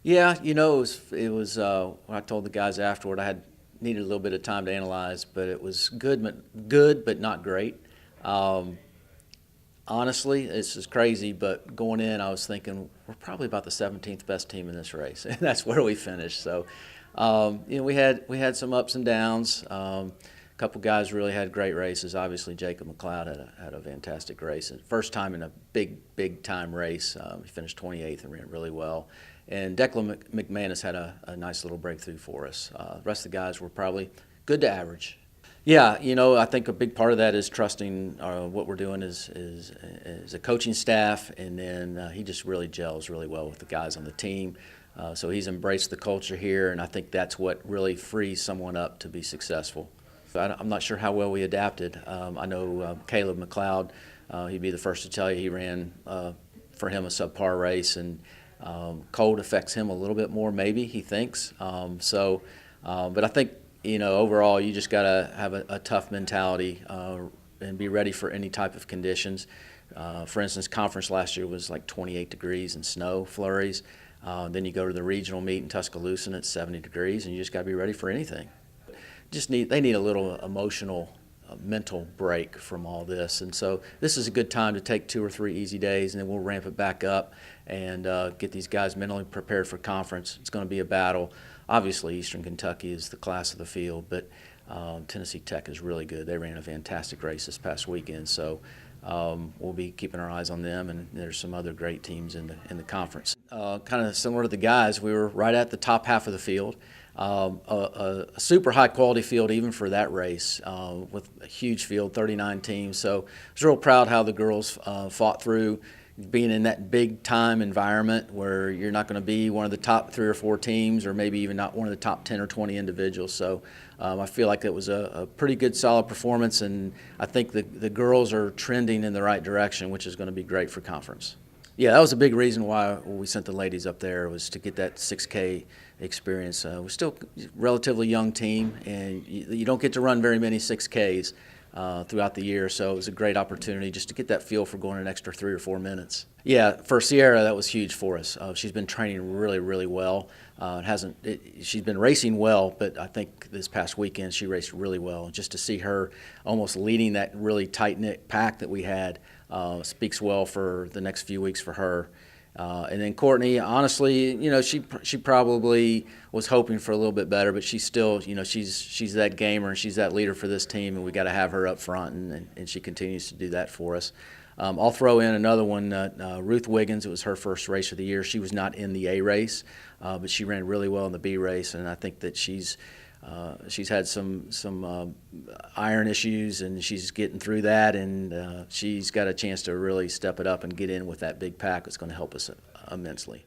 Yeah, when I told the guys afterward, I had needed a little bit of time to analyze, but it was good, but not great. Um, Honestly, this is crazy, but going in, I was thinking we're probably about the 17th best team in this race, and that's where we finished. So, we had some ups and downs. A couple guys really had great races. Obviously, Jacob McLeod had a fantastic race. First time in a big time race. He finished 28th and ran really well. And Declan McManus had a nice little breakthrough for us. The rest of the guys were probably good to average. Yeah, I think a big part of that is trusting what we're doing is a coaching staff, and then he just really gels really well with the guys on the team. So he's embraced the culture here, and I think that's what really frees someone up to be successful. I'm not sure how well we adapted. I know Caleb McLeod, he'd be the first to tell you he ran for him a subpar race, and cold affects him a little bit more, maybe, he thinks. But I think overall, you just got to have a tough mentality and be ready for any type of conditions. For instance, conference last year was like 28 degrees and snow flurries. Then you go to the regional meet in Tuscaloosa and it's 70 degrees, and you just got to be ready for anything. They need a little emotional, mental break from all this, and so this is a good time to take 2 or 3 easy days, and then we'll ramp it back up and get these guys mentally prepared for conference. It's going to be a battle. Obviously, Eastern Kentucky is the class of the field, but Tennessee Tech is really good. They ran a fantastic race this past weekend, so we'll be keeping our eyes on them, and there's some other great teams in the conference. Kind of similar to the guys, we were right at the top half of the field. A super high quality field even for that race with a huge field, 39 teams. So I was real proud how the girls fought through being in that big time environment where you're not going to be one of the top 3 or 4 teams, or maybe even not one of the top 10 or 20 individuals. So I feel like it was a pretty good solid performance, and I think the girls are trending in the right direction, which is going to be great for conference. Yeah, that was a big reason why we sent the ladies up there, was to get that 6K experience. We're still a relatively young team, and you don't get to run very many 6Ks throughout the year, so it was a great opportunity just to get that feel for going an extra 3 or 4 minutes. Yeah, for Sierra, that was huge for us. She's been training really well. She's been racing well, but I think this past weekend she raced really well. Just to see her almost leading that really tight-knit pack that we had speaks well for the next few weeks for her. And then Courtney, honestly, she probably was hoping for a little bit better, but she's still, she's that gamer and she's that leader for this team, and we got to have her up front, and she continues to do that for us. I'll throw in another one, Ruth Wiggins. It was her first race of the year. She was not in the A race, but she ran really well in the B race, and I think that she's had some iron issues, and she's getting through that, and she's got a chance to really step it up and get in with that big pack. It's going to help us immensely.